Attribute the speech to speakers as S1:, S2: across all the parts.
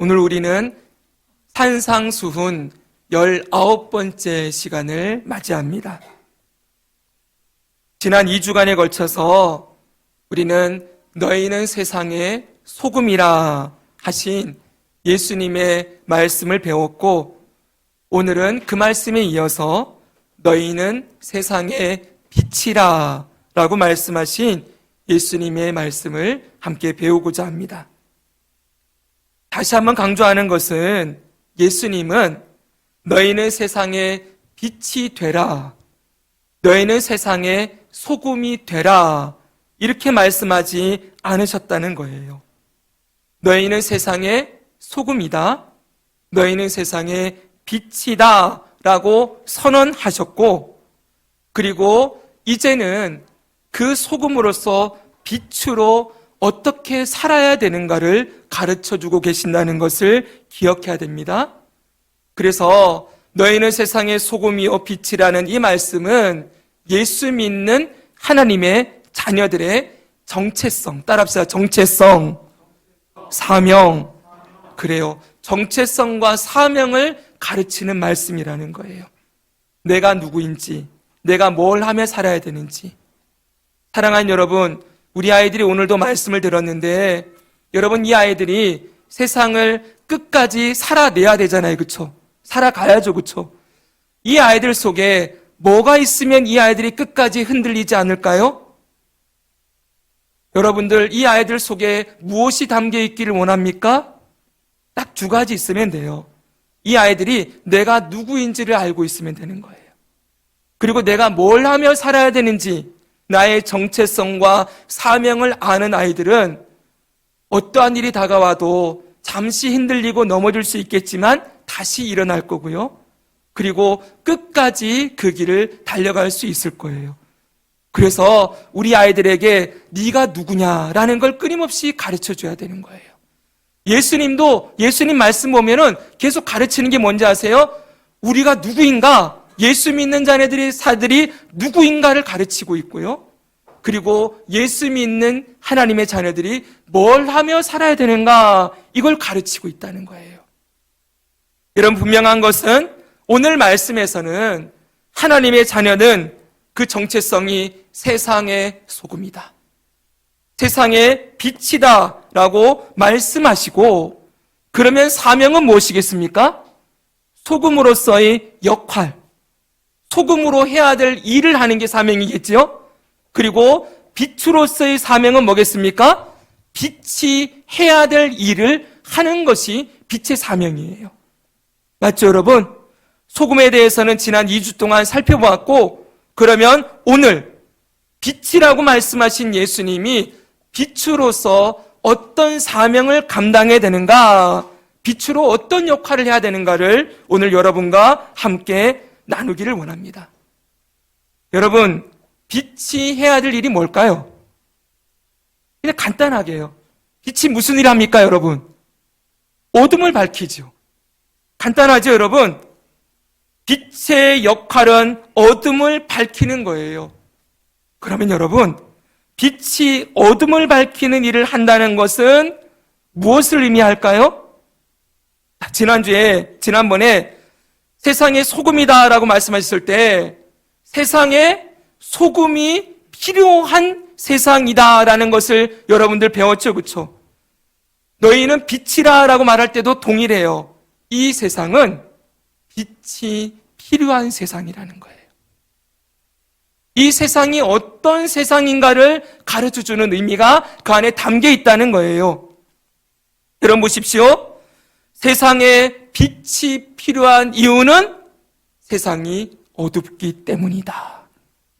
S1: 오늘 우리는 산상수훈 19번째 시간을 맞이합니다. 지난 2주간에 걸쳐서 우리는 너희는 세상의 소금이라 하신 예수님의 말씀을 배웠고, 오늘은 그 말씀에 이어서 너희는 세상의 빛이라 라고 말씀하신 예수님의 말씀을 함께 배우고자 합니다. 다시 한번 강조하는 것은 예수님은 너희는 세상의 빛이 되라, 너희는 세상의 소금이 되라 이렇게 말씀하지 않으셨다는 거예요. 너희는 세상의 소금이다, 너희는 세상의 빛이다 라고 선언하셨고, 그리고 이제는 그 소금으로서 빛으로 어떻게 살아야 되는가를 가르쳐주고 계신다는 것을 기억해야 됩니다. 그래서 너희는 세상의 소금이요 빛이라는 이 말씀은 예수 믿는 하나님의 자녀들의 정체성, 따라합시다. 정체성, 사명. 그래요. 정체성과 사명을 가르치는 말씀이라는 거예요. 내가 누구인지, 내가 뭘 하며 살아야 되는지. 사랑하는 여러분, 우리 아이들이 오늘도 말씀을 들었는데, 여러분, 이 아이들이 세상을 끝까지 살아내야 되잖아요. 그렇죠? 살아가야죠. 그렇죠? 이 아이들 속에 뭐가 있으면 이 아이들이 끝까지 흔들리지 않을까요? 여러분들, 이 아이들 속에 무엇이 담겨 있기를 원합니까? 딱 두 가지 있으면 돼요. 이 아이들이 내가 누구인지를 알고 있으면 되는 거예요. 그리고 내가 뭘 하며 살아야 되는지, 나의 정체성과 사명을 아는 아이들은 어떠한 일이 다가와도 잠시 흔들리고 넘어질 수 있겠지만 다시 일어날 거고요. 그리고 끝까지 그 길을 달려갈 수 있을 거예요. 그래서 우리 아이들에게 네가 누구냐라는 걸 끊임없이 가르쳐줘야 되는 거예요. 예수님도 예수님 말씀 보면은 계속 가르치는 게 뭔지 아세요? 우리가 누구인가? 예수 믿는 자녀들이 누구인가를 가르치고 있고요. 그리고 예수 믿는 하나님의 자녀들이 뭘 하며 살아야 되는가? 이걸 가르치고 있다는 거예요. 여러분, 분명한 것은 오늘 말씀에서는 하나님의 자녀는 그 정체성이 세상의 소금이다, 세상의 빛이다 라고 말씀하시고, 그러면 사명은 무엇이겠습니까? 소금으로서의 역할, 소금으로 해야 될 일을 하는 게 사명이겠지요? 그리고 빛으로서의 사명은 뭐겠습니까? 빛이 해야 될 일을 하는 것이 빛의 사명이에요. 맞죠, 여러분? 소금에 대해서는 지난 2주 동안 살펴보았고, 그러면 오늘 빛이라고 말씀하신 예수님이 빛으로서 어떤 사명을 감당해야 되는가, 빛으로 어떤 역할을 해야 되는가를 오늘 여러분과 함께 나누기를 원합니다. 여러분, 빛이 해야 될 일이 뭘까요? 그냥 간단하게 해요. 빛이 무슨 일을 합니까, 여러분? 어둠을 밝히죠. 간단하죠, 여러분? 빛의 역할은 어둠을 밝히는 거예요. 그러면 여러분, 빛이 어둠을 밝히는 일을 한다는 것은 무엇을 의미할까요? 지난번에 세상의 소금이다라고 말씀하셨을 때 세상에 소금이 필요한 세상이다라는 것을 여러분들 배웠죠, 그렇죠? 너희는 빛이라라고 말할 때도 동일해요. 이 세상은 빛이 필요한 세상이라는 거예요. 이 세상이 어떤 세상인가를 가르쳐주는 의미가 그 안에 담겨 있다는 거예요. 여러분 보십시오. 세상에 빛이 필요한 이유는 세상이 어둡기 때문이다.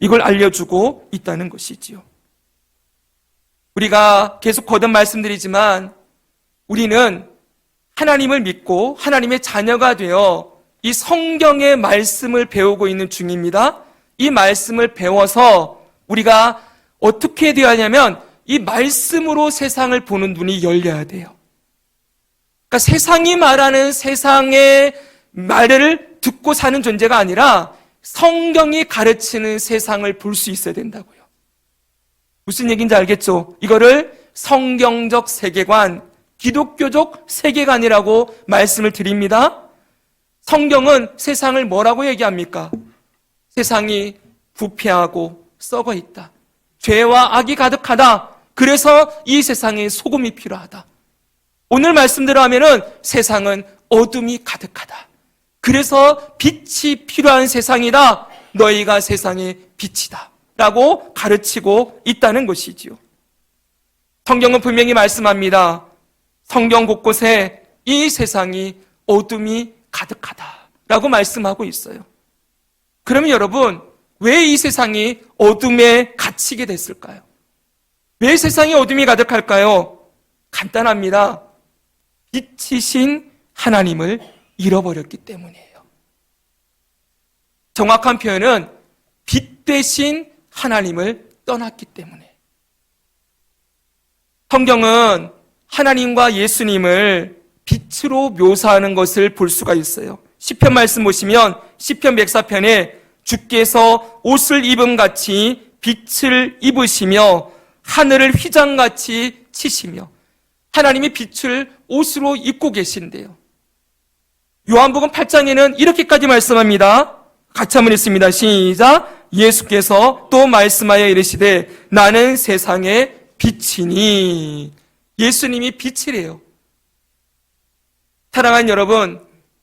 S1: 이걸 알려주고 있다는 것이지요. 우리가 계속 거듭 말씀드리지만 우리는 하나님을 믿고 하나님의 자녀가 되어 이 성경의 말씀을 배우고 있는 중입니다. 이 말씀을 배워서 우리가 어떻게 되어야 하냐면 이 말씀으로 세상을 보는 눈이 열려야 돼요. 그러니까 세상이 말하는 세상의 말을 듣고 사는 존재가 아니라 성경이 가르치는 세상을 볼 수 있어야 된다고요. 무슨 얘기인지 알겠죠? 이거를 성경적 세계관, 기독교적 세계관이라고 말씀을 드립니다. 성경은 세상을 뭐라고 얘기합니까? 세상이 부패하고 썩어 있다. 죄와 악이 가득하다. 그래서 이 세상에 소금이 필요하다. 오늘 말씀대로 하면은 세상은 어둠이 가득하다. 그래서 빛이 필요한 세상이다. 너희가 세상의 빛이다. 라고 가르치고 있다는 것이지요. 성경은 분명히 말씀합니다. 성경 곳곳에 이 세상이 어둠이 가득하다. 라고 말씀하고 있어요. 그러면 여러분, 왜 이 세상이 어둠에 갇히게 됐을까요? 왜 세상이 어둠이 가득할까요? 간단합니다. 빛이신 하나님을 잃어버렸기 때문이에요. 정확한 표현은 빛 대신 하나님을 떠났기 때문에. 성경은 하나님과 예수님을 빛으로 묘사하는 것을 볼 수가 있어요. 시편 말씀 보시면 시편 104편에 주께서 옷을 입음같이 빛을 입으시며 하늘을 휘장같이 치시며, 하나님이 빛을 옷으로 입고 계신데요. 요한복음 8장에는 이렇게까지 말씀합니다. 같이 한번 읽습니다. 시작. 예수께서 또 말씀하여 이르시되 나는 세상의 빛이니. 예수님이 빛이래요. 사랑하는 여러분,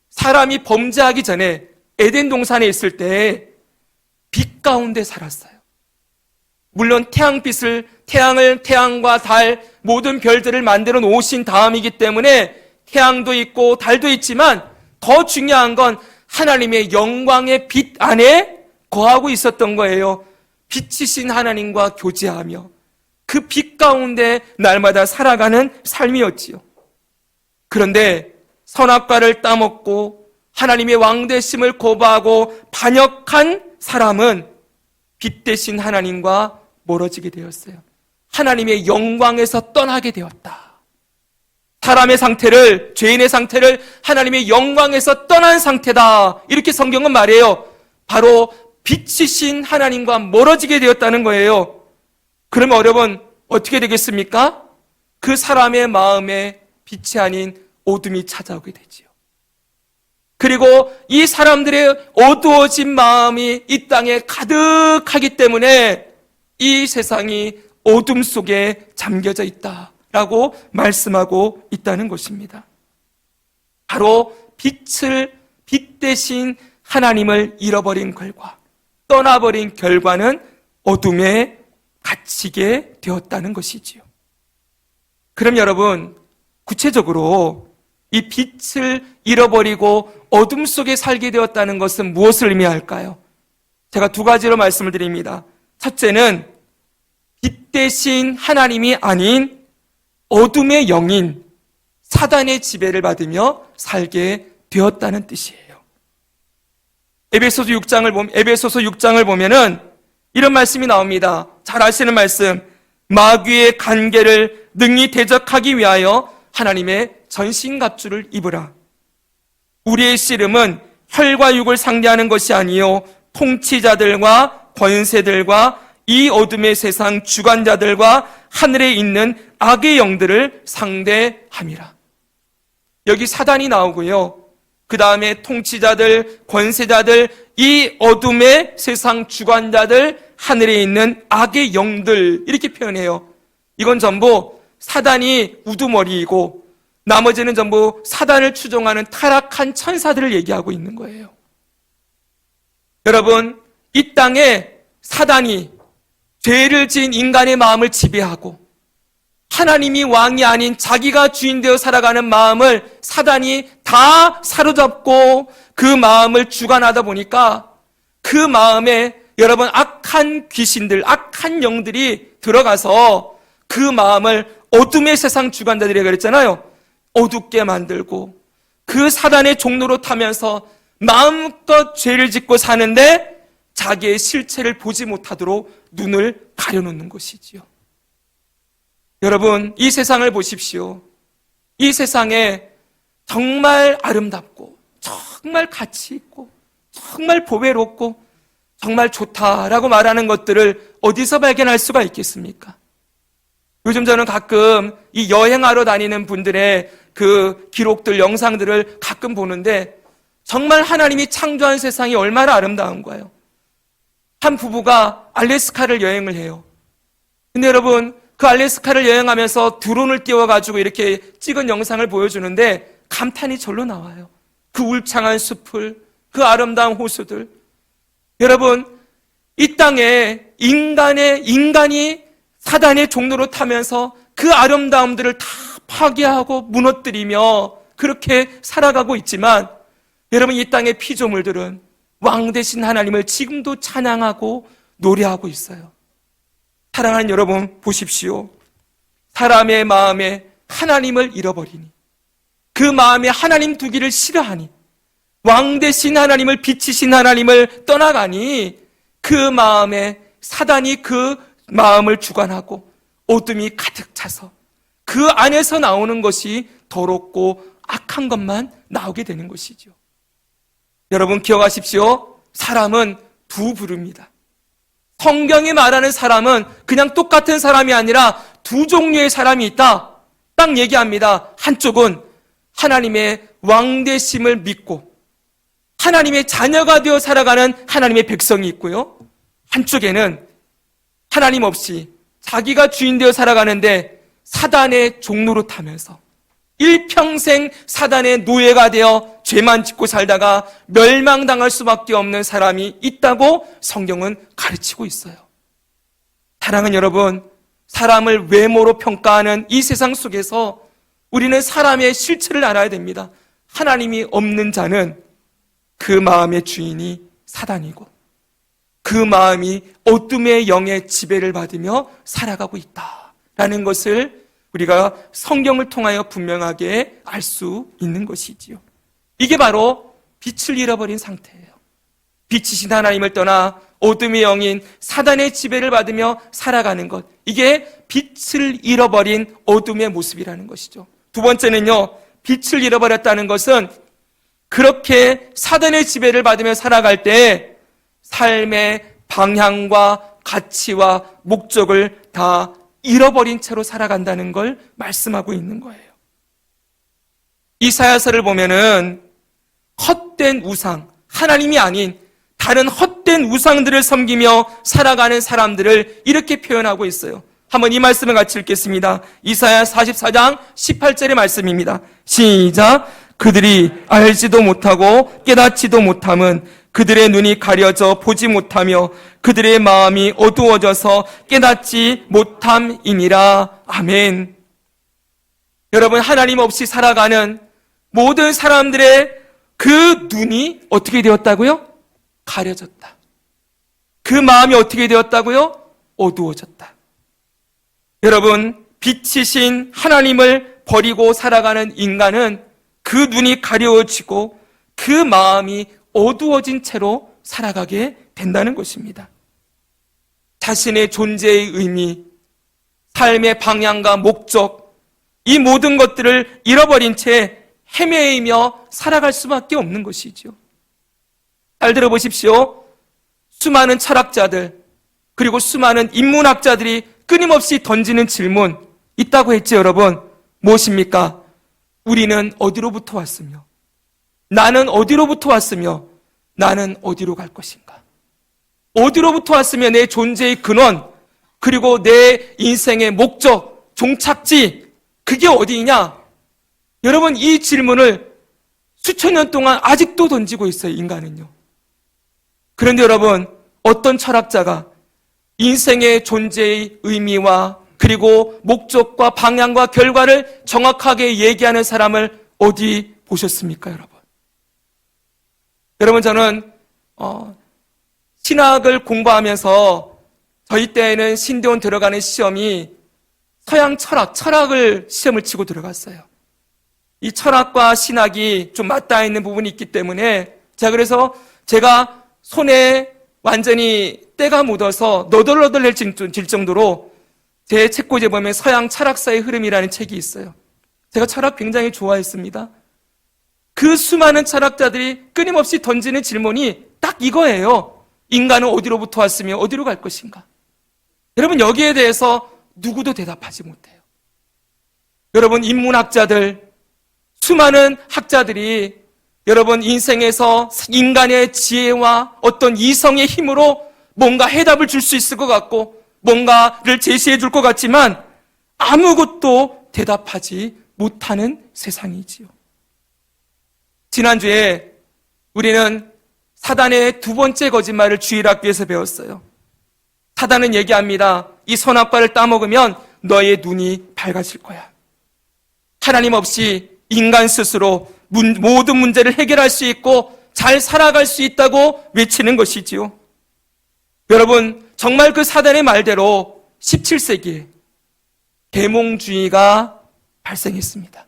S1: 사람이 범죄하기 전에 에덴 동산에 있을 때 빛 가운데 살았어요. 물론 태양과 달, 모든 별들을 만들어 놓으신 다음이기 때문에 태양도 있고 달도 있지만 더 중요한 건 하나님의 영광의 빛 안에 거하고 있었던 거예요. 빛이신 하나님과 교제하며 그 빛 가운데 날마다 살아가는 삶이었지요. 그런데 선악과를 따먹고 하나님의 왕되심을 거부하고 반역한 사람은 빛 대신 하나님과 멀어지게 되었어요. 하나님의 영광에서 떠나게 되었다. 사람의 상태를, 죄인의 상태를 하나님의 영광에서 떠난 상태다. 이렇게 성경은 말해요. 바로 빛이신 하나님과 멀어지게 되었다는 거예요. 그러면 여러분 어떻게 되겠습니까? 그 사람의 마음에 빛이 아닌 어둠이 찾아오게 되지요. 그리고 이 사람들의 어두워진 마음이 이 땅에 가득하기 때문에 이 세상이 어둠 속에 잠겨져 있다라고 말씀하고 있다는 것입니다. 바로 빛 대신 하나님을 잃어버린 결과, 떠나버린 결과는 어둠에 갇히게 되었다는 것이지요. 그럼 여러분, 구체적으로 이 빛을 잃어버리고 어둠 속에 살게 되었다는 것은 무엇을 의미할까요? 제가 두 가지로 말씀을 드립니다. 첫째는 빛 대신 하나님이 아닌 어둠의 영인 사단의 지배를 받으며 살게 되었다는 뜻이에요. 에베소서 6장을 보면은 이런 말씀이 나옵니다. 잘 아시는 말씀. 마귀의 간계를 능히 대적하기 위하여 하나님의 전신갑주를 입으라. 우리의 씨름은 혈과 육을 상대하는 것이 아니요 통치자들과 권세들과 이 어둠의 세상 주관자들과 하늘에 있는 악의 영들을 상대함이라. 여기 사단이 나오고요. 그 다음에 통치자들, 권세자들, 이 어둠의 세상 주관자들, 하늘에 있는 악의 영들, 이렇게 표현해요. 이건 전부 사단이 우두머리이고 나머지는 전부 사단을 추종하는 타락한 천사들을 얘기하고 있는 거예요. 여러분, 이 땅에 사단이 죄를 지은 인간의 마음을 지배하고 하나님이 왕이 아닌 자기가 주인 되어 살아가는 마음을 사단이 다 사로잡고 그 마음을 주관하다 보니까 그 마음에 여러분 악한 귀신들, 악한 영들이 들어가서 그 마음을 어둠의 세상 주관자들이 그랬잖아요. 어둡게 만들고 그 사단의 종로로 타면서 마음껏 죄를 짓고 사는데 자기의 실체를 보지 못하도록 눈을 가려놓는 것이지요. 여러분, 이 세상을 보십시오. 이 세상에 정말 아름답고 정말 가치 있고 정말 보배롭고 정말 좋다라고 말하는 것들을 어디서 발견할 수가 있겠습니까? 요즘 저는 가끔 이 여행하러 다니는 분들의 그 기록들, 영상들을 가끔 보는데 정말 하나님이 창조한 세상이 얼마나 아름다운 거예요. 한 부부가 알래스카를 여행을 해요. 근데 여러분, 그 알래스카를 여행하면서 드론을 띄워가지고 이렇게 찍은 영상을 보여주는데 감탄이 절로 나와요. 그 울창한 숲을, 그 아름다운 호수들. 여러분, 이 땅에 인간이 사단의 종로로 타면서 그 아름다움들을 다 파괴하고 무너뜨리며 그렇게 살아가고 있지만, 여러분, 이 땅의 피조물들은 왕 되신 하나님을 지금도 찬양하고 노래하고 있어요. 사랑하는 여러분, 보십시오. 사람의 마음에 하나님을 잃어버리니, 그 마음에 하나님 두기를 싫어하니, 왕 되신 하나님을, 빛이신 하나님을 떠나가니 그 마음에 사단이 그 마음을 주관하고 어둠이 가득 차서 그 안에서 나오는 것이 더럽고 악한 것만 나오게 되는 것이죠. 여러분 기억하십시오. 사람은 두 부류입니다. 성경이 말하는 사람은 그냥 똑같은 사람이 아니라 두 종류의 사람이 있다. 딱 얘기합니다. 한쪽은 하나님의 왕되심을 믿고 하나님의 자녀가 되어 살아가는 하나님의 백성이 있고요. 한쪽에는 하나님 없이 자기가 주인 되어 살아가는데 사단의 종로로 타면서 일평생 사단의 노예가 되어 죄만 짓고 살다가 멸망당할 수밖에 없는 사람이 있다고 성경은 가르치고 있어요. 사랑하는 여러분, 사람을 외모로 평가하는 이 세상 속에서 우리는 사람의 실체를 알아야 됩니다. 하나님이 없는 자는 그 마음의 주인이 사단이고 그 마음이 어둠의 영의 지배를 받으며 살아가고 있다라는 것을 우리가 성경을 통하여 분명하게 알 수 있는 것이지요. 이게 바로 빛을 잃어버린 상태예요. 빛이신 하나님을 떠나 어둠의 영인 사단의 지배를 받으며 살아가는 것, 이게 빛을 잃어버린 어둠의 모습이라는 것이죠. 두 번째는요, 빛을 잃어버렸다는 것은 그렇게 사단의 지배를 받으며 살아갈 때 삶의 방향과 가치와 목적을 다 잃어버린 채로 살아간다는 걸 말씀하고 있는 거예요. 이사야서를 보면은 헛된 우상, 하나님이 아닌 다른 헛된 우상들을 섬기며 살아가는 사람들을 이렇게 표현하고 있어요. 한번 이 말씀을 같이 읽겠습니다. 이사야 44장 18절의 말씀입니다. 시작. 그들이 알지도 못하고 깨닫지도 못함은 그들의 눈이 가려져 보지 못하며 그들의 마음이 어두워져서 깨닫지 못함이니라. 아멘. 여러분, 하나님 없이 살아가는 모든 사람들의 그 눈이 어떻게 되었다고요? 가려졌다. 그 마음이 어떻게 되었다고요? 어두워졌다. 여러분, 빛이신 하나님을 버리고 살아가는 인간은 그 눈이 가려워지고 그 마음이 어두워진 채로 살아가게 된다는 것입니다. 자신의 존재의 의미, 삶의 방향과 목적, 이 모든 것들을 잃어버린 채 헤매이며 살아갈 수밖에 없는 것이죠. 잘 들어보십시오. 수많은 철학자들, 그리고 수많은 인문학자들이 끊임없이 던지는 질문 있다고 했죠, 여러분. 무엇입니까? 우리는 어디로부터 왔으며, 나는 어디로부터 왔으며, 나는 어디로 갈 것인가? 어디로부터 왔으며 내 존재의 근원, 그리고 내 인생의 목적, 종착지, 그게 어디냐? 여러분, 이 질문을 수천 년 동안 아직도 던지고 있어요, 인간은요. 그런데 여러분, 어떤 철학자가 인생의 존재의 의미와 그리고 목적과 방향과 결과를 정확하게 얘기하는 사람을 어디 보셨습니까, 여러분? 여러분, 저는 신학을 공부하면서 저희 때에는 신대원 들어가는 시험이 서양 철학을 시험을 치고 들어갔어요. 이 철학과 신학이 좀 맞닿아 있는 부분이 있기 때문에 그래서 제가 손에 완전히 때가 묻어서 너덜너덜해질 정도로 제 책꽂이에 보면 서양 철학사의 흐름이라는 책이 있어요. 제가 철학 굉장히 좋아했습니다. 그 수많은 철학자들이 끊임없이 던지는 질문이 딱 이거예요. 인간은 어디로부터 왔으며 어디로 갈 것인가? 여러분, 여기에 대해서 누구도 대답하지 못해요. 여러분, 인문학자들, 수많은 학자들이 여러분 인생에서 인간의 지혜와 어떤 이성의 힘으로 뭔가 해답을 줄 수 있을 것 같고 뭔가를 제시해 줄 것 같지만 아무것도 대답하지 못하는 세상이지요. 지난주에 우리는 사단의 두 번째 거짓말을 주일학교에서 배웠어요. 사단은 얘기합니다. 이 선악과를 따먹으면 너의 눈이 밝아질 거야. 하나님 없이 인간 스스로 모든 문제를 해결할 수 있고 잘 살아갈 수 있다고 외치는 것이지요. 여러분, 정말 그 사단의 말대로 17세기에 계몽주의가 발생했습니다.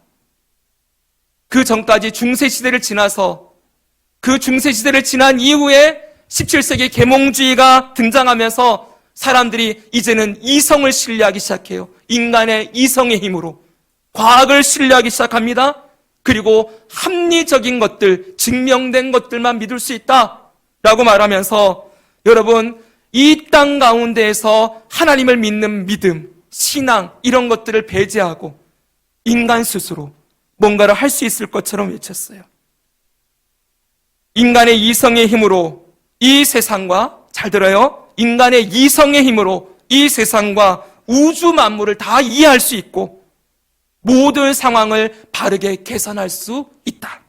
S1: 그 전까지 중세시대를 지나서 그 중세시대를 지난 이후에 17세기 계몽주의가 등장하면서 사람들이 이제는 이성을 신뢰하기 시작해요. 인간의 이성의 힘으로 과학을 신뢰하기 시작합니다. 그리고 합리적인 것들, 증명된 것들만 믿을 수 있다라고 말하면서 여러분, 이 땅 가운데에서 하나님을 믿는 믿음, 신앙 이런 것들을 배제하고 인간 스스로 뭔가를 할 수 있을 것처럼 외쳤어요. 인간의 이성의 힘으로 이 세상과, 잘 들어요, 인간의 이성의 힘으로 이 세상과 우주 만물을 다 이해할 수 있고 모든 상황을 바르게 계산할 수 있다.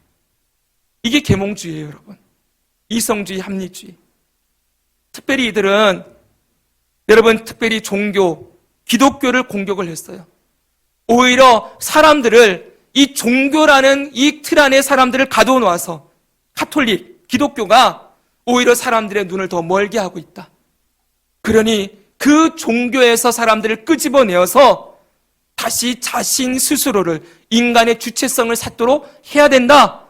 S1: 이게 계몽주의예요, 여러분. 이성주의, 합리주의. 특별히 이들은 여러분, 특별히 종교, 기독교를 공격을 했어요. 오히려 사람들을 이 종교라는 이 틀 안에 사람들을 가둬놓아서 카톨릭, 기독교가 오히려 사람들의 눈을 더 멀게 하고 있다. 그러니 그 종교에서 사람들을 끄집어내어서 다시 자신 스스로를 인간의 주체성을 찾도록 해야 된다.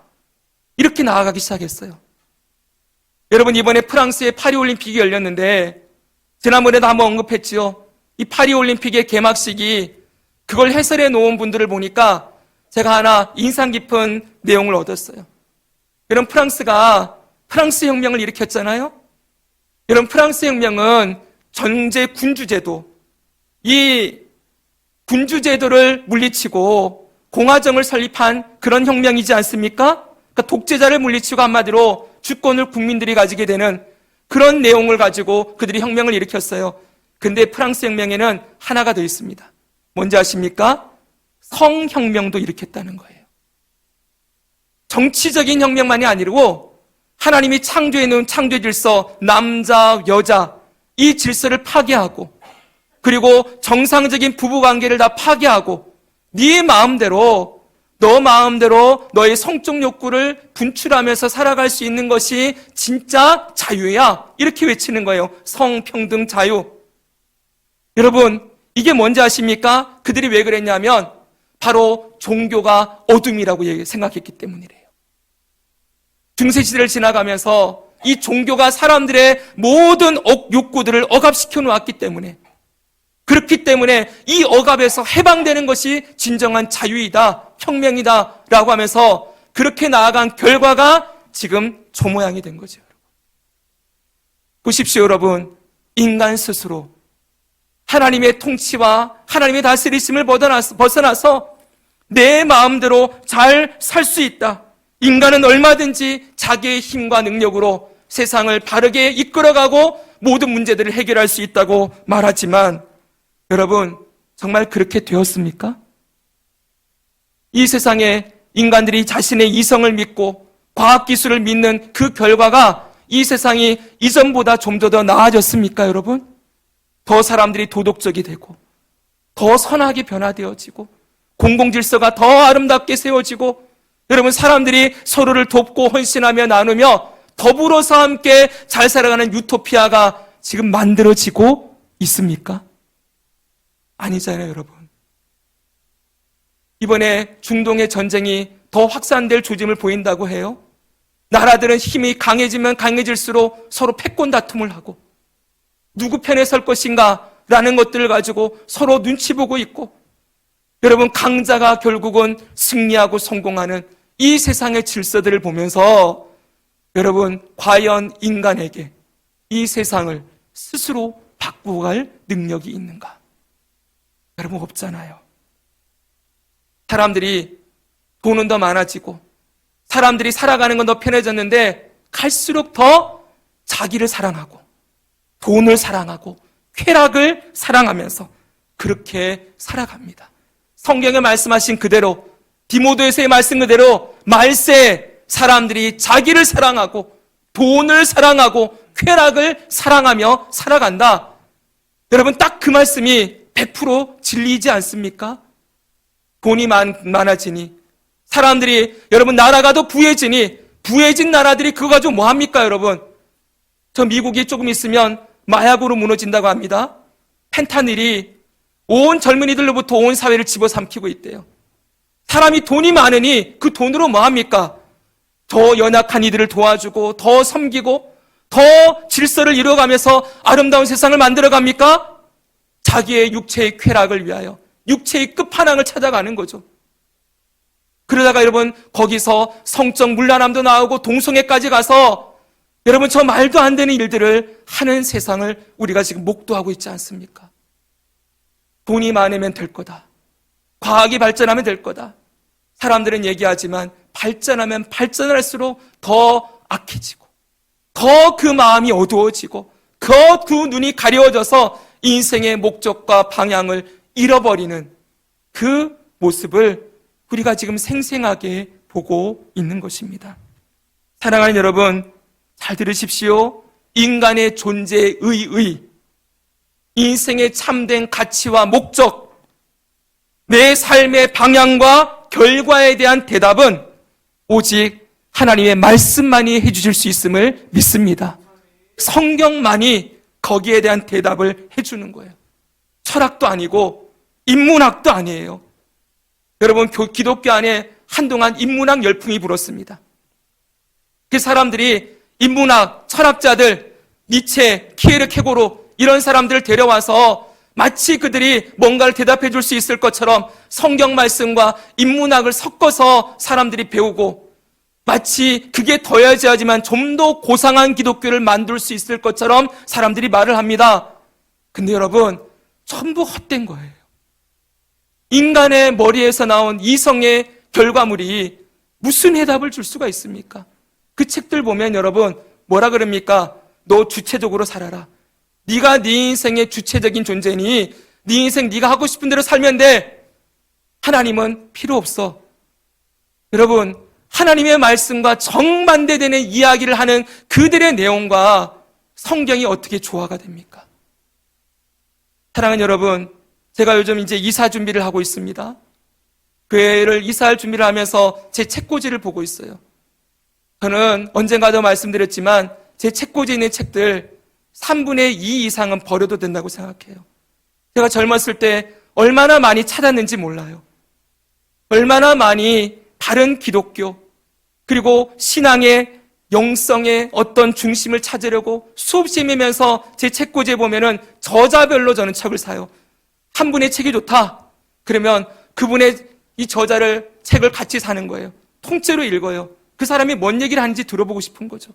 S1: 이렇게 나아가기 시작했어요. 여러분, 이번에 프랑스의 파리올림픽이 열렸는데 지난번에도 한번 언급했지요. 이 파리올림픽의 개막식이 그걸 해설해 놓은 분들을 보니까 제가 하나 인상 깊은 내용을 얻었어요. 여러분, 프랑스가 프랑스 혁명을 일으켰잖아요. 여러분, 프랑스 혁명은 전제 군주제도, 이 군주제도를 물리치고 공화정을 설립한 그런 혁명이지 않습니까? 그러니까 독재자를 물리치고 한마디로 주권을 국민들이 가지게 되는 그런 내용을 가지고 그들이 혁명을 일으켰어요. 근데 프랑스 혁명에는 하나가 더 있습니다. 뭔지 아십니까? 성혁명도 일으켰다는 거예요. 정치적인 혁명만이 아니고 하나님이 창조해 놓은 창조 질서, 남자, 여자, 이 질서를 파괴하고 그리고 정상적인 부부관계를 다 파괴하고 네 마음대로, 너 마음대로 너의 성적 욕구를 분출하면서 살아갈 수 있는 것이 진짜 자유야. 이렇게 외치는 거예요. 성평등 자유. 여러분, 이게 뭔지 아십니까? 그들이 왜 그랬냐면 바로 종교가 어둠이라고 생각했기 때문이래요. 중세시대를 지나가면서 이 종교가 사람들의 모든 욕구들을 억압시켜 놓았기 때문에, 그렇기 때문에 이 억압에서 해방되는 것이 진정한 자유이다, 혁명이다 라고 하면서 그렇게 나아간 결과가 지금 저 모양이 된 거죠. 보십시오, 여러분. 인간 스스로 하나님의 통치와 하나님의 다스리심을 벗어나서 내 마음대로 잘 살 수 있다. 인간은 얼마든지 자기의 힘과 능력으로 세상을 바르게 이끌어가고 모든 문제들을 해결할 수 있다고 말하지만 여러분, 정말 그렇게 되었습니까? 이 세상에 인간들이 자신의 이성을 믿고 과학기술을 믿는 그 결과가 이 세상이 이전보다 좀 더 나아졌습니까, 여러분? 더 사람들이 도덕적이 되고 더 선하게 변화되어지고 공공질서가 더 아름답게 세워지고 여러분, 사람들이 서로를 돕고 헌신하며 나누며 더불어서 함께 잘 살아가는 유토피아가 지금 만들어지고 있습니까? 아니잖아요, 여러분. 이번에 중동의 전쟁이 더 확산될 조짐을 보인다고 해요. 나라들은 힘이 강해지면 강해질수록 서로 패권 다툼을 하고 누구 편에 설 것인가 라는 것들을 가지고 서로 눈치 보고 있고 여러분, 강자가 결국은 승리하고 성공하는 이 세상의 질서들을 보면서 여러분, 과연 인간에게 이 세상을 스스로 바꾸어 갈 능력이 있는가? 여러분 없잖아요. 사람들이 돈은 더 많아지고 사람들이 살아가는 건 더 편해졌는데 갈수록 더 자기를 사랑하고 돈을 사랑하고 쾌락을 사랑하면서 그렇게 살아갑니다. 성경에 말씀하신 그대로 디모데후서의 말씀 그대로 말세 사람들이 자기를 사랑하고 돈을 사랑하고 쾌락을 사랑하며 살아간다. 여러분 딱 그 말씀이 100% 진리이지 않습니까? 돈이 많아지니 사람들이 여러분 나라가 더 부해지니 부해진 나라들이 그거 가지고 뭐 합니까 여러분? 저 미국이 조금 있으면 마약으로 무너진다고 합니다. 펜타닐이 온 젊은이들로부터 온 사회를 집어삼키고 있대요. 사람이 돈이 많으니 그 돈으로 뭐 합니까? 더 연약한 이들을 도와주고 더 섬기고 더 질서를 이루어가면서 아름다운 세상을 만들어갑니까? 자기의 육체의 쾌락을 위하여 육체의 끝판왕을 찾아가는 거죠. 그러다가 여러분 거기서 성적 문란함도 나오고 동성애까지 가서 여러분 저 말도 안 되는 일들을 하는 세상을 우리가 지금 목도하고 있지 않습니까? 돈이 많으면 될 거다. 과학이 발전하면 될 거다. 사람들은 얘기하지만 발전하면 발전할수록 더 악해지고 더 그 마음이 어두워지고 더 그 눈이 가려워져서 인생의 목적과 방향을 잃어버리는 그 모습을 우리가 지금 생생하게 보고 있는 것입니다. 사랑하는 여러분, 잘 들으십시오. 인간의 존재의 인생의 참된 가치와 목적, 내 삶의 방향과 결과에 대한 대답은 오직 하나님의 말씀만이 해주실 수 있음을 믿습니다. 성경만이 거기에 대한 대답을 해주는 거예요. 철학도 아니고 인문학도 아니에요. 여러분 기독교 안에 한동안 인문학 열풍이 불었습니다. 그 사람들이 인문학, 철학자들, 니체, 키에르케고르 이런 사람들을 데려와서 마치 그들이 뭔가를 대답해 줄 수 있을 것처럼 성경 말씀과 인문학을 섞어서 사람들이 배우고 마치 그게 더해져야지만 좀 더 고상한 기독교를 만들 수 있을 것처럼 사람들이 말을 합니다. 근데 여러분 전부 헛된 거예요. 인간의 머리에서 나온 이성의 결과물이 무슨 해답을 줄 수가 있습니까? 그 책들 보면 여러분 뭐라 그럽니까? 너 주체적으로 살아라. 네가 네 인생의 주체적인 존재니 네 인생 네가 하고 싶은 대로 살면 돼. 하나님은 필요 없어. 여러분 하나님의 말씀과 정반대되는 이야기를 하는 그들의 내용과 성경이 어떻게 조화가 됩니까? 사랑하는 여러분, 제가 요즘 이제 이사 준비를 하고 있습니다. 교회를 이사할 준비를 하면서 제 책꽂이를 보고 있어요. 저는 언젠가도 말씀드렸지만 제 책꽂이에 있는 책들 3분의 2 이상은 버려도 된다고 생각해요. 제가 젊었을 때 얼마나 많이 찾았는지 몰라요. 얼마나 많이 다른 기독교 그리고 신앙의 영성의 어떤 중심을 찾으려고 수없이 헤매면서 제 책꽂이에 보면은 저자별로 저는 책을 사요. 한 분의 책이 좋다. 그러면 그분의 이 저자를 책을 같이 사는 거예요. 통째로 읽어요. 그 사람이 뭔 얘기를 하는지 들어보고 싶은 거죠.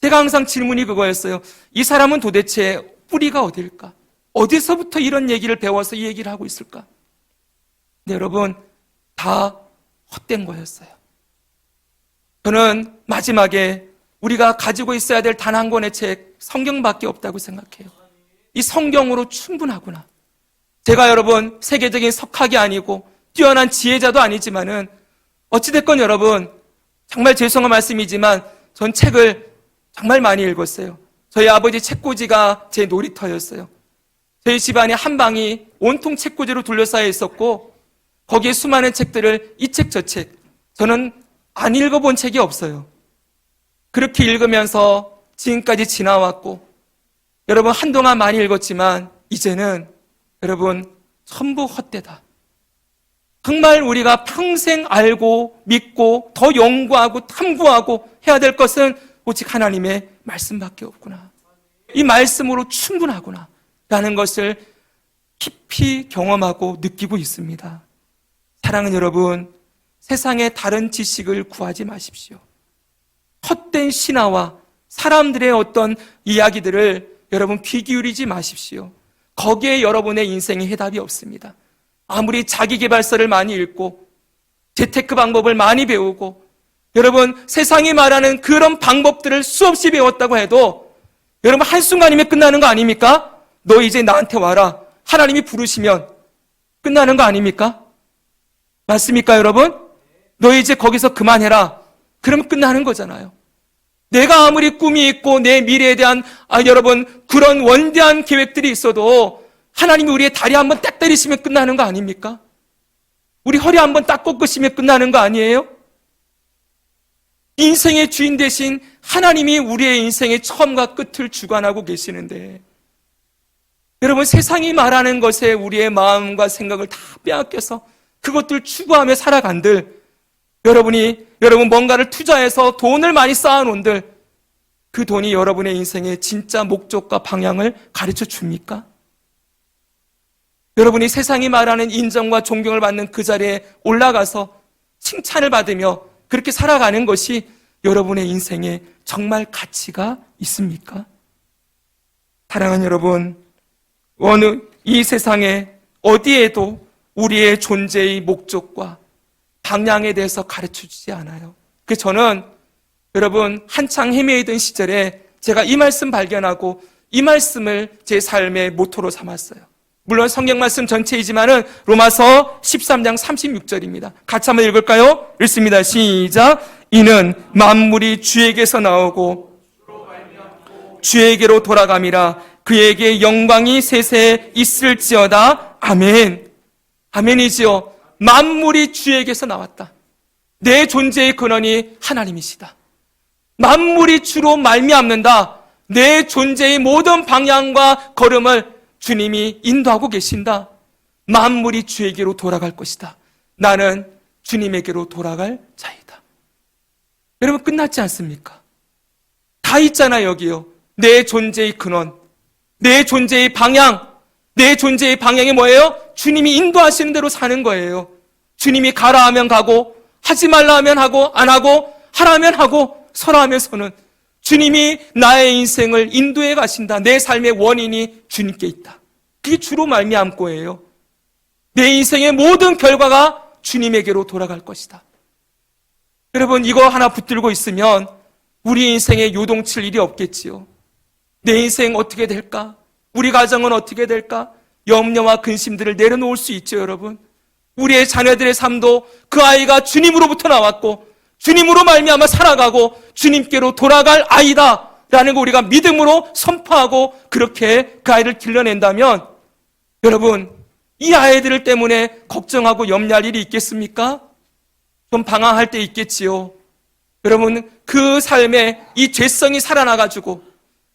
S1: 제가 항상 질문이 그거였어요. 이 사람은 도대체 뿌리가 어딜까? 어디서부터 이런 얘기를 배워서 이 얘기를 하고 있을까? 근데 여러분 다 헛된 거였어요. 저는 마지막에 우리가 가지고 있어야 될 단 한 권의 책 성경밖에 없다고 생각해요. 이 성경으로 충분하구나. 제가 여러분 세계적인 석학이 아니고 뛰어난 지혜자도 아니지만은 어찌됐건 여러분 정말 죄송한 말씀이지만 전 책을 정말 많이 읽었어요. 저희 아버지 책꽂이가 제 놀이터였어요. 저희 집안에 한 방이 온통 책꽂이로 둘러싸여 있었고 거기에 수많은 책들을 이 책 저 책 저는 안 읽어본 책이 없어요. 그렇게 읽으면서 지금까지 지나왔고 여러분 한동안 많이 읽었지만 이제는 여러분 전부 헛되다. 정말 우리가 평생 알고 믿고 더 연구하고 탐구하고 해야 될 것은 오직 하나님의 말씀밖에 없구나. 이 말씀으로 충분하구나 라는 것을 깊이 경험하고 느끼고 있습니다. 사랑하는 여러분, 세상의 다른 지식을 구하지 마십시오. 헛된 신화와 사람들의 어떤 이야기들을 여러분 귀 기울이지 마십시오. 거기에 여러분의 인생의 해답이 없습니다. 아무리 자기계발서를 많이 읽고 재테크 방법을 많이 배우고 여러분 세상이 말하는 그런 방법들을 수없이 배웠다고 해도 여러분 한순간이면 끝나는 거 아닙니까? 너 이제 나한테 와라. 하나님이 부르시면 끝나는 거 아닙니까? 맞습니까 여러분? 너 이제 거기서 그만해라. 그러면 끝나는 거잖아요. 내가 아무리 꿈이 있고 내 미래에 대한 여러분 그런 원대한 계획들이 있어도 하나님이 우리의 다리 한번 딱 때리시면 끝나는 거 아닙니까? 우리 허리 한번 딱 꺾으시면 끝나는 거 아니에요? 인생의 주인 대신 하나님이 우리의 인생의 처음과 끝을 주관하고 계시는데 여러분 세상이 말하는 것에 우리의 마음과 생각을 다 빼앗겨서 그것들 추구하며 살아간들 여러분 뭔가를 투자해서 돈을 많이 쌓아놓은들 그 돈이 여러분의 인생의 진짜 목적과 방향을 가르쳐 줍니까? 여러분이 세상이 말하는 인정과 존경을 받는 그 자리에 올라가서 칭찬을 받으며 그렇게 살아가는 것이 여러분의 인생에 정말 가치가 있습니까? 사랑하는 여러분, 이 세상에 어디에도 우리의 존재의 목적과 방향에 대해서 가르쳐 주지 않아요. 그래서 저는 여러분 한창 헤매이던 시절에 제가 이 말씀 발견하고 이 말씀을 제 삶의 모토로 삼았어요. 물론 성경 말씀 전체이지만은 로마서 13장 36절입니다. 같이 한번 읽을까요? 읽습니다. 시작. 이는 만물이 주에게서 나오고 주에게로 돌아감이라 그에게 영광이 세세에 있을지어다. 아멘. 아멘이지요. 만물이 주에게서 나왔다. 내 존재의 근원이 하나님이시다. 만물이 주로 말미암는다. 내 존재의 모든 방향과 걸음을 주님이 인도하고 계신다. 만물이 주에게로 돌아갈 것이다. 나는 주님에게로 돌아갈 자이다. 여러분 끝났지 않습니까? 다 있잖아요 여기요. 내 존재의 근원, 내 존재의 방향, 내 존재의 방향이 뭐예요? 주님이 인도하시는 대로 사는 거예요. 주님이 가라 하면 가고 하지 말라 하면 하고 안 하고 하라 하면 하고 서라 하면 서는 주님이 나의 인생을 인도해 가신다. 내 삶의 원인이 주님께 있다. 그게 주로 말미암고예요. 내 인생의 모든 결과가 주님에게로 돌아갈 것이다. 여러분 이거 하나 붙들고 있으면 우리 인생에 요동칠 일이 없겠지요. 내 인생 어떻게 될까? 우리 가정은 어떻게 될까? 염려와 근심들을 내려놓을 수 있죠 여러분. 우리의 자녀들의 삶도 그 아이가 주님으로부터 나왔고 주님으로 말미암아 살아가고 주님께로 돌아갈 아이다 라는 거 우리가 믿음으로 선포하고 그렇게 그 아이를 길러낸다면 여러분 이 아이들 때문에 걱정하고 염려할 일이 있겠습니까? 좀 방황할 때 있겠지요. 여러분 그 삶에 이 죄성이 살아나가지고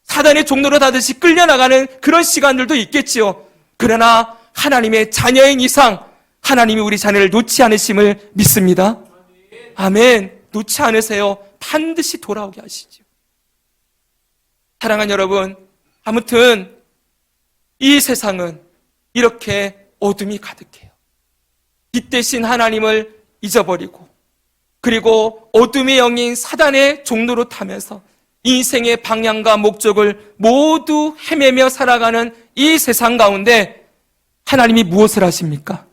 S1: 사단의 종로로 다듯이 끌려나가는 그런 시간들도 있겠지요. 그러나 하나님의 자녀인 이상 하나님이 우리 자녀를 놓지 않으심을 믿습니다. 아멘. 놓지 않으세요. 반드시 돌아오게 하시죠. 사랑하는 여러분, 아무튼 이 세상은 이렇게 어둠이 가득해요. 빛 대신 하나님을 잊어버리고 그리고 어둠의 영인 사단의 종로로 타면서 인생의 방향과 목적을 모두 헤매며 살아가는 이 세상 가운데 하나님이 무엇을 하십니까?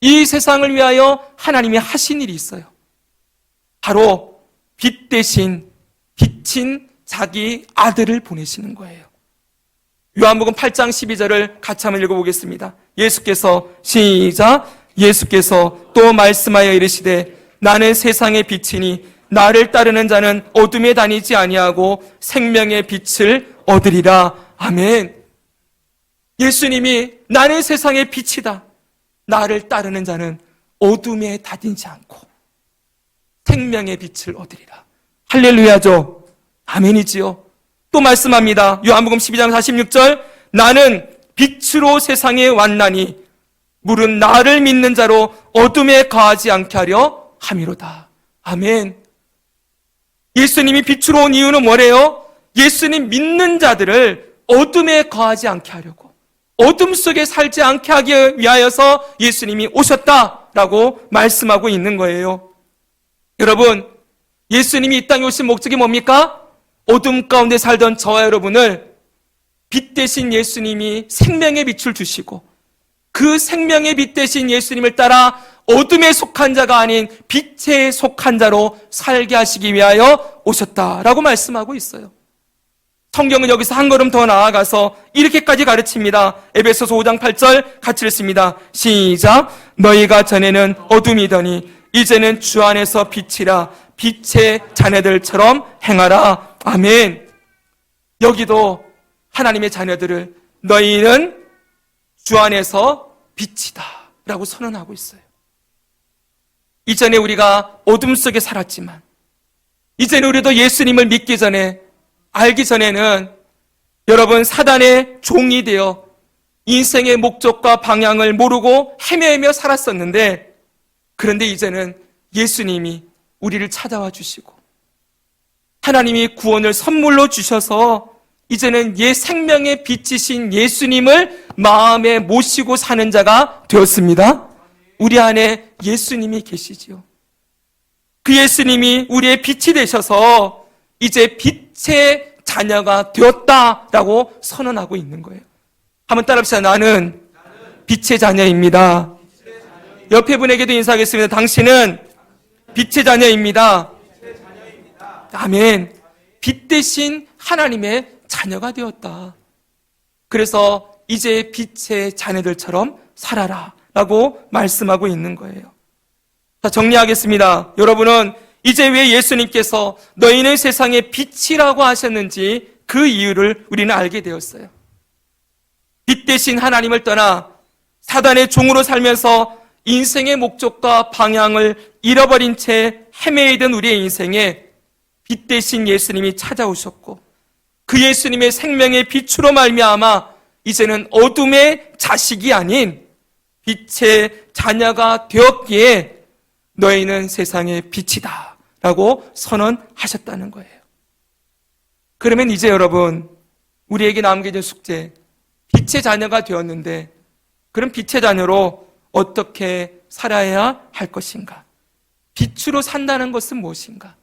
S1: 이 세상을 위하여 하나님이 하신 일이 있어요. 바로 빛 대신 빛인 자기 아들을 보내시는 거예요. 요한복음 8장 12절을 같이 한번 읽어보겠습니다. 예수께서 시작. 예수께서 또 말씀하여 이르시되 나는 세상의 빛이니 나를 따르는 자는 어둠에 다니지 아니하고 생명의 빛을 얻으리라. 아멘. 예수님이 나는 세상의 빛이다. 나를 따르는 자는 어둠에 다니지 않고 생명의 빛을 얻으리라. 할렐루야죠. 아멘이지요. 또 말씀합니다. 요한복음 12장 46절 나는 빛으로 세상에 왔나니 물은 나를 믿는 자로 어둠에 거하지 않게 하려 함이로다. 아멘. 예수님이 빛으로 온 이유는 뭐래요? 예수님 믿는 자들을 어둠에 거하지 않게 하려고 어둠 속에 살지 않게 하기 위하여서 예수님이 오셨다라고 말씀하고 있는 거예요. 여러분, 예수님이 이 땅에 오신 목적이 뭡니까? 어둠 가운데 살던 저와 여러분을 빛 대신 예수님이 생명의 빛을 주시고 그 생명의 빛 대신 예수님을 따라 어둠에 속한 자가 아닌 빛에 속한 자로 살게 하시기 위하여 오셨다라고 말씀하고 있어요. 성경은 여기서 한 걸음 더 나아가서 이렇게까지 가르칩니다. 에베소서 5장 8절 같이 읽습니다. 시작. 너희가 전에는 어둠이더니 이제는 주 안에서 빛이라. 빛의 자녀들처럼 행하라. 아멘. 여기도 하나님의 자녀들을 너희는 주 안에서 빛이다 라고 선언하고 있어요. 이전에 우리가 어둠 속에 살았지만 이제는 우리도 예수님을 믿기 전에, 알기 전에는 여러분 사단의 종이 되어 인생의 목적과 방향을 모르고 헤매며 살았었는데, 그런데 이제는 예수님이 우리를 찾아와 주시고 하나님이 구원을 선물로 주셔서 이제는 생명의 빛이신 예수님을 마음에 모시고 사는 자가 되었습니다. 우리 안에 예수님이 계시지요. 그 예수님이 우리의 빛이 되셔서 이제 빛의 자녀가 되었다라고 선언하고 있는 거예요. 한번 따라합시다. 나는 빛의 자녀입니다. 옆에 분에게도 인사하겠습니다. 당신은 빛의 자녀입니다. 아멘. 빛 대신 하나님의 자녀가 되었다. 그래서 이제 빛의 자녀들처럼 살아라 라고 말씀하고 있는 거예요. 자, 정리하겠습니다. 여러분은 이제 왜 예수님께서 너희는 세상의 빛이라고 하셨는지 그 이유를 우리는 알게 되었어요. 빛 대신 하나님을 떠나 사단의 종으로 살면서 인생의 목적과 방향을 잃어버린 채 헤매이던 우리의 인생에 빛 대신 예수님이 찾아오셨고 그 예수님의 생명의 빛으로 말미암아 이제는 어둠의 자식이 아닌 빛의 자녀가 되었기에 너희는 세상의 빛이다 라고 선언하셨다는 거예요. 그러면 이제 여러분, 우리에게 남겨진 숙제, 빛의 자녀가 되었는데 그럼 빛의 자녀로 어떻게 살아야 할 것인가? 빛으로 산다는 것은 무엇인가?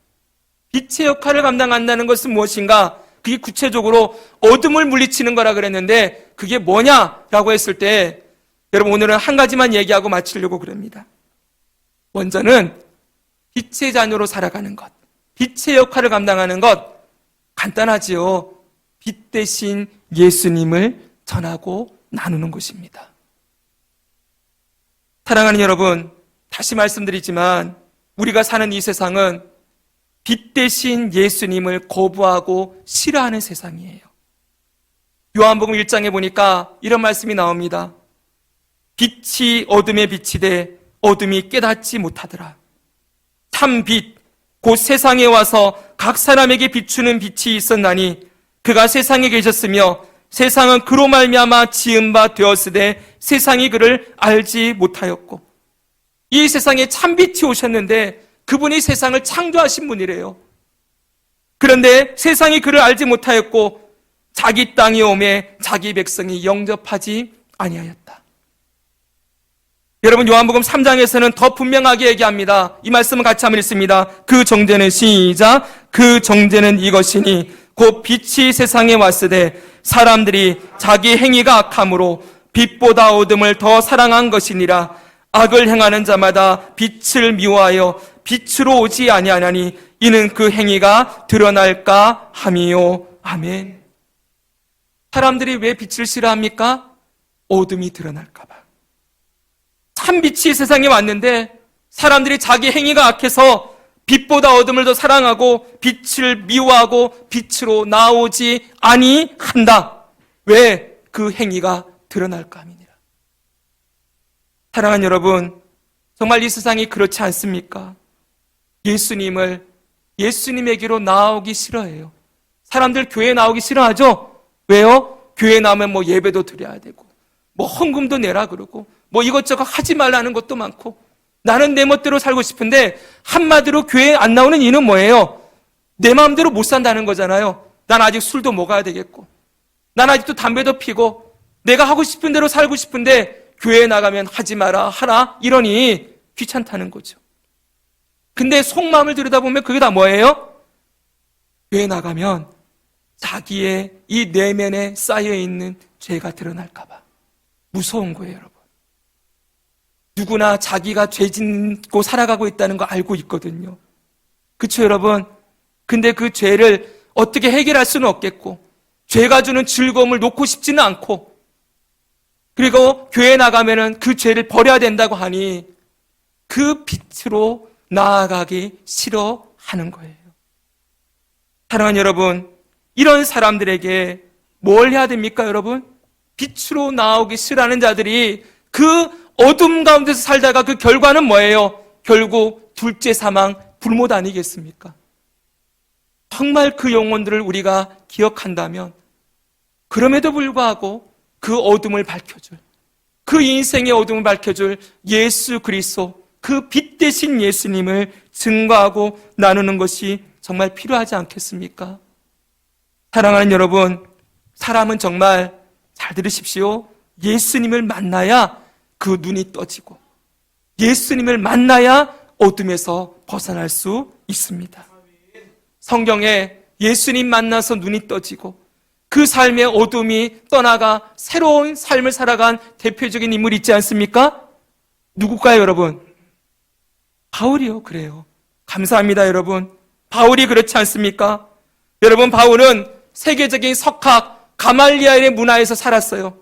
S1: 빛의 역할을 감당한다는 것은 무엇인가? 그게 구체적으로 어둠을 물리치는 거라 그랬는데 그게 뭐냐라고 했을 때 여러분 오늘은 한 가지만 얘기하고 마치려고 그럽니다. 먼저는 빛의 자녀로 살아가는 것, 빛의 역할을 감당하는 것, 간단하지요. 빛 대신 예수님을 전하고 나누는 것입니다. 사랑하는 여러분, 다시 말씀드리지만 우리가 사는 이 세상은 빛 대신 예수님을 거부하고 싫어하는 세상이에요. 요한복음 1장에 보니까 이런 말씀이 나옵니다. 빛이 어둠에 비치되 어둠이 깨닫지 못하더라. 참 빛, 곧 세상에 와서 각 사람에게 비추는 빛이 있었나니 그가 세상에 계셨으며 세상은 그로 말미암아 지은 바 되었으되 세상이 그를 알지 못하였고, 이 세상에 참 빛이 오셨는데 그분이 세상을 창조하신 분이래요. 그런데 세상이 그를 알지 못하였고 자기 땅이 오매 자기 백성이 영접하지 아니하였다. 여러분 요한복음 3장에서는 더 분명하게 얘기합니다. 이 말씀을 같이 한번 읽습니다. 그 정죄는 시작. 그 정죄는 이것이니 곧 빛이 세상에 왔으되 사람들이 자기 행위가 악함으로 빛보다 어둠을 더 사랑한 것이니라. 악을 행하는 자마다 빛을 미워하여 빛으로 오지 아니하나니 이는 그 행위가 드러날까 함이요. 아멘. 사람들이 왜 빛을 싫어합니까? 어둠이 드러날까 봐. 참 빛이 세상에 왔는데 사람들이 자기 행위가 악해서 빛보다 어둠을 더 사랑하고 빛을 미워하고 빛으로 나오지 아니한다. 왜? 그 행위가 드러날까 함이니라. 사랑하는 여러분, 정말 이 세상이 그렇지 않습니까? 예수님에게로 나오기 싫어해요. 사람들 교회에 나오기 싫어하죠? 왜요? 교회에 나오면 뭐 예배도 드려야 되고 뭐 헌금도 내라 그러고 뭐 이것저것 하지 말라는 것도 많고, 나는 내 멋대로 살고 싶은데 한마디로 교회에 안 나오는 이유는 뭐예요? 내 마음대로 못 산다는 거잖아요. 난 아직 술도 먹어야 되겠고 난 아직도 담배도 피고 내가 하고 싶은 대로 살고 싶은데 교회에 나가면 하지 마라 하라 이러니 귀찮다는 거죠. 근데 속마음을 들여다보면 그게 다 뭐예요? 교회에 나가면 자기의 이 내면에 쌓여있는 죄가 드러날까봐 무서운 거예요, 여러분. 누구나 자기가 죄 짓고 살아가고 있다는 거 알고 있거든요. 그쵸, 여러분? 근데 그 죄를 어떻게 해결할 수는 없겠고, 죄가 주는 즐거움을 놓고 싶지는 않고, 그리고 교회 나가면은 그 죄를 버려야 된다고 하니 그 빛으로 나아가기 싫어하는 거예요. 사랑하는 여러분, 이런 사람들에게 뭘 해야 됩니까, 여러분? 빛으로 나오기 싫어하는 자들이 그 어둠 가운데서 살다가 그 결과는 뭐예요? 결국 둘째 사망, 불못 아니겠습니까? 정말 그 영혼들을 우리가 기억한다면 그럼에도 불구하고 그 어둠을 밝혀줄, 그 인생의 어둠을 밝혀줄 예수 그리스도, 그 빛 대신 예수님을 증거하고 나누는 것이 정말 필요하지 않겠습니까? 사랑하는 여러분, 사람은 정말 잘 들으십시오. 예수님을 만나야 그 눈이 떠지고, 예수님을 만나야 어둠에서 벗어날 수 있습니다. 성경에 예수님 만나서 눈이 떠지고 그 삶의 어둠이 떠나가 새로운 삶을 살아간 대표적인 인물이 있지 않습니까? 누굴까요, 여러분? 바울이요. 그래요. 감사합니다, 여러분. 바울이 그렇지 않습니까? 여러분, 바울은 세계적인 석학 가말리엘의 문화에서 살았어요.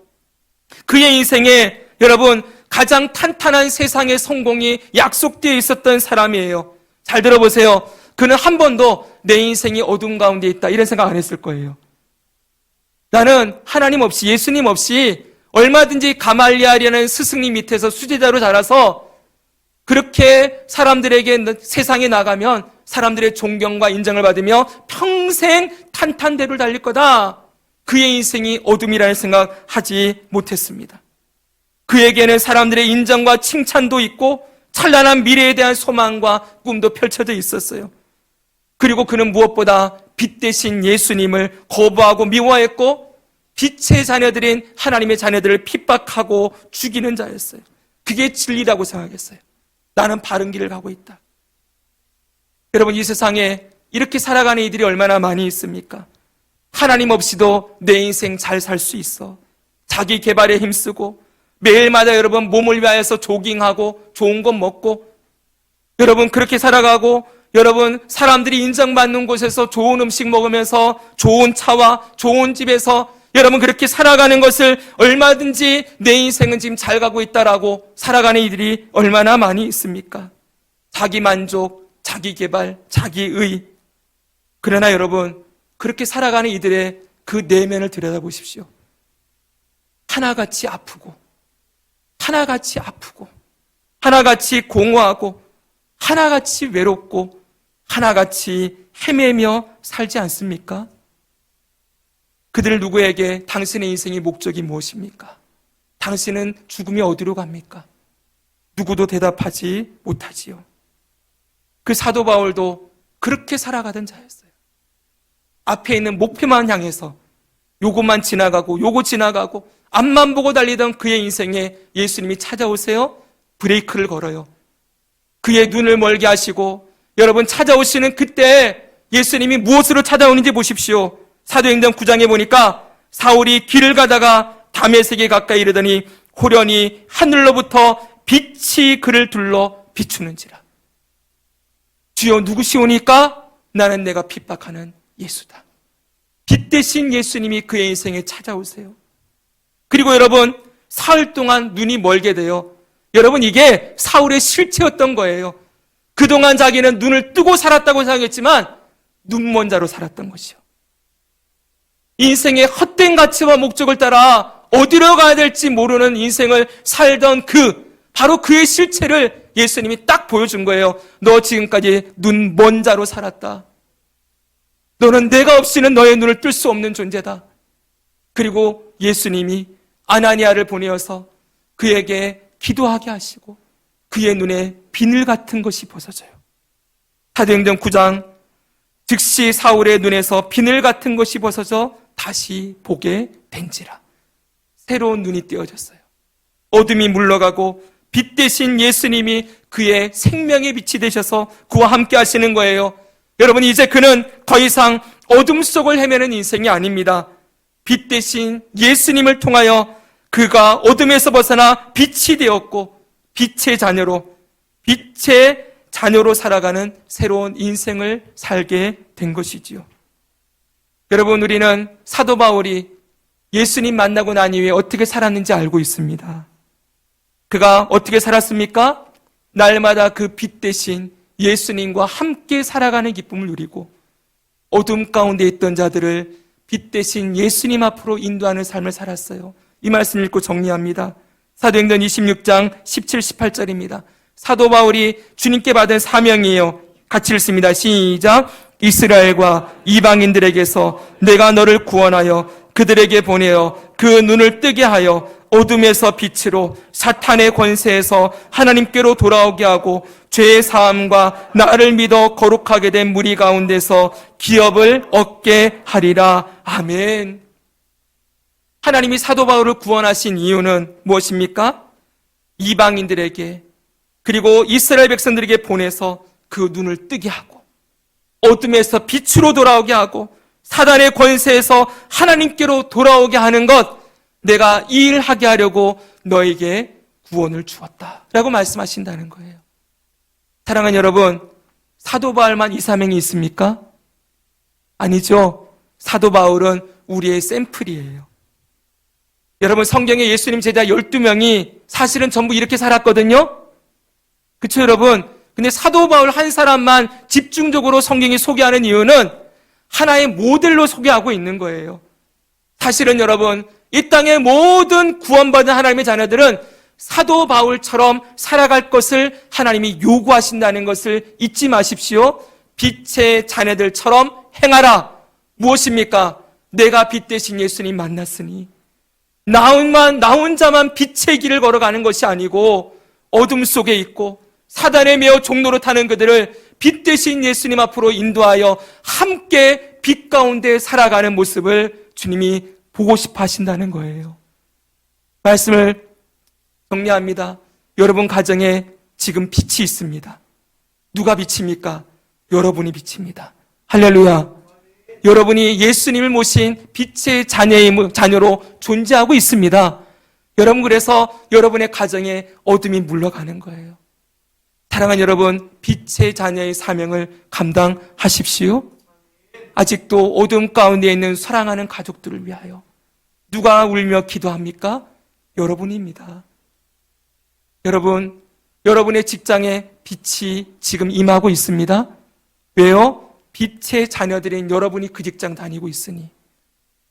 S1: 그의 인생에 여러분 가장 탄탄한 세상의 성공이 약속되어 있었던 사람이에요. 잘 들어보세요. 그는 한 번도 내 인생이 어둠 가운데 있다 이런 생각 안 했을 거예요. 나는 하나님 없이, 예수님 없이 얼마든지 가말리엘이라는 스승님 밑에서 수제자로 자라서 그렇게 사람들에게 세상에 나가면 사람들의 존경과 인정을 받으며 평생 탄탄대로를 달릴 거다. 그의 인생이 어둠이라는 생각하지 못했습니다. 그에게는 사람들의 인정과 칭찬도 있고 찬란한 미래에 대한 소망과 꿈도 펼쳐져 있었어요. 그리고 그는 무엇보다 빛 대신 예수님을 거부하고 미워했고 빛의 자녀들인 하나님의 자녀들을 핍박하고 죽이는 자였어요. 그게 진리라고 생각했어요. 나는 바른 길을 가고 있다. 여러분, 이 세상에 이렇게 살아가는 이들이 얼마나 많이 있습니까? 하나님 없이도 내 인생 잘 살 수 있어. 자기 개발에 힘쓰고 매일마다 여러분 몸을 위하여서 조깅하고 좋은 것 먹고 여러분 그렇게 살아가고 여러분 사람들이 인정받는 곳에서 좋은 음식 먹으면서 좋은 차와 좋은 집에서 여러분 그렇게 살아가는 것을 얼마든지 내 인생은 지금 잘 가고 있다라고 살아가는 이들이 얼마나 많이 있습니까? 자기 만족, 자기 개발, 자기의. 그러나 여러분 그렇게 살아가는 이들의 그 내면을 들여다보십시오. 하나같이 아프고 하나같이 아프고 하나같이 공허하고 하나같이 외롭고 하나같이 헤매며 살지 않습니까? 그들 누구에게 당신의 인생의 목적이 무엇입니까? 당신은 죽으면 어디로 갑니까? 누구도 대답하지 못하지요. 그 사도 바울도 그렇게 살아가던 자였어요. 앞에 있는 목표만 향해서 요것만 지나가고 요거 지나가고 앞만 보고 달리던 그의 인생에 예수님이 찾아오세요. 브레이크를 걸어요. 그의 눈을 멀게 하시고 여러분 찾아오시는 그때 예수님이 무엇으로 찾아오는지 보십시오. 사도행전 9장에 보니까 사울이 길을 가다가 다메섹에 가까이 이르더니 호련히 하늘로부터 빛이 그를 둘러 비추는지라. 주여 누구시오니까? 나는 내가 핍박하는 예수다. 빛 대신 예수님이 그의 인생에 찾아오세요. 그리고 여러분 사흘 동안 눈이 멀게 돼요. 여러분 이게 사울의 실체였던 거예요. 그동안 자기는 눈을 뜨고 살았다고 생각했지만 눈먼 자로 살았던 것이요. 인생의 헛된 가치와 목적을 따라 어디로 가야 될지 모르는 인생을 살던 바로 그의 실체를 예수님이 딱 보여준 거예요. 너 지금까지 눈먼 자로 살았다. 너는 내가 없이는 너의 눈을 뜰 수 없는 존재다. 그리고 예수님이 아나니아를 보내어서 그에게 기도하게 하시고 그의 눈에 비늘 같은 것이 벗어져요. 사도행전 9장 즉시 사울의 눈에서 비늘 같은 것이 벗어져 다시 보게 된지라. 새로운 눈이 띄어졌어요. 어둠이 물러가고 빛 대신 예수님이 그의 생명의 빛이 되셔서 그와 함께 하시는 거예요. 여러분, 이제 그는 더 이상 어둠 속을 헤매는 인생이 아닙니다. 빛 대신 예수님을 통하여 그가 어둠에서 벗어나 빛이 되었고 빛의 자녀로 살아가는 새로운 인생을 살게 된 것이지요. 여러분, 우리는 사도 바울이 예수님 만나고 난 이후에 어떻게 살았는지 알고 있습니다. 그가 어떻게 살았습니까? 날마다 그 빛 대신 예수님과 함께 살아가는 기쁨을 누리고 어둠 가운데 있던 자들을 빛 대신 예수님 앞으로 인도하는 삶을 살았어요. 이 말씀 읽고 정리합니다. 사도행전 26장 17, 18절입니다. 사도 바울이 주님께 받은 사명이에요. 같이 읽습니다. 시작. 이스라엘과 이방인들에게서 내가 너를 구원하여 그들에게 보내어 그 눈을 뜨게 하여 어둠에서 빛으로 사탄의 권세에서 하나님께로 돌아오게 하고 죄의 사함과 나를 믿어 거룩하게 된 무리 가운데서 기업을 얻게 하리라. 아멘. 하나님이 사도 바울을 구원하신 이유는 무엇입니까? 이방인들에게 그리고 이스라엘 백성들에게 보내서 그 눈을 뜨게 하고 어둠에서 빛으로 돌아오게 하고 사단의 권세에서 하나님께로 돌아오게 하는 것, 내가 이 일을 하게 하려고 너에게 구원을 주었다 라고 말씀하신다는 거예요. 사랑하는 여러분, 사도 바울만 이 사명이 있습니까? 아니죠. 사도 바울은 우리의 샘플이에요. 여러분, 성경에 예수님 제자 12명이 사실은 전부 이렇게 살았거든요. 그렇죠, 여러분? 근데 사도 바울 한 사람만 집중적으로 성경이 소개하는 이유는 하나의 모델로 소개하고 있는 거예요. 사실은 여러분, 이 땅의 모든 구원받은 하나님의 자녀들은 사도 바울처럼 살아갈 것을 하나님이 요구하신다는 것을 잊지 마십시오. 빛의 자녀들처럼 행하라. 무엇입니까? 내가 빛 대신 예수님 만났으니 나 혼자만 빛의 길을 걸어가는 것이 아니고 어둠 속에 있고 사단에 매어 종로로 타는 그들을 빛 대신 예수님 앞으로 인도하여 함께 빛 가운데 살아가는 모습을 주님이 보고 싶어 하신다는 거예요. 말씀을 정리합니다. 여러분 가정에 지금 빛이 있습니다. 누가 빛입니까? 여러분이 빛입니다. 할렐루야. 여러분이 예수님을 모신 빛의 자녀로 존재하고 있습니다. 여러분, 그래서 여러분의 가정에 어둠이 물러가는 거예요. 사랑하는 여러분, 빛의 자녀의 사명을 감당하십시오. 아직도 어둠 가운데 있는 사랑하는 가족들을 위하여 누가 울며 기도합니까? 여러분입니다. 여러분, 여러분의 직장에 빛이 지금 임하고 있습니다. 왜요? 빛의 자녀들인 여러분이 그 직장 다니고 있으니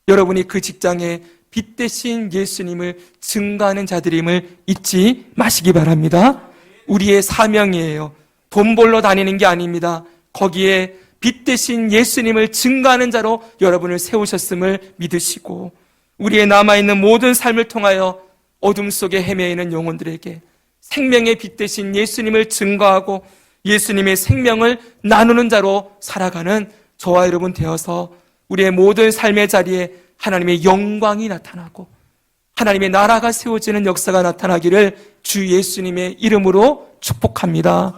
S1: 여러분이 그 직장에 빛 대신 예수님을 증거하는 자들임을 잊지 마시기 바랍니다. 우리의 사명이에요. 돈 벌러 다니는 게 아닙니다. 거기에 빛 대신 예수님을 증거하는 자로 여러분을 세우셨음을 믿으시고 우리의 남아있는 모든 삶을 통하여 어둠 속에 헤매이는 영혼들에게 생명의 빛 대신 예수님을 증거하고 예수님의 생명을 나누는 자로 살아가는 저와 여러분 되어서 우리의 모든 삶의 자리에 하나님의 영광이 나타나고 하나님의 나라가 세워지는 역사가 나타나기를 주 예수님의 이름으로 축복합니다.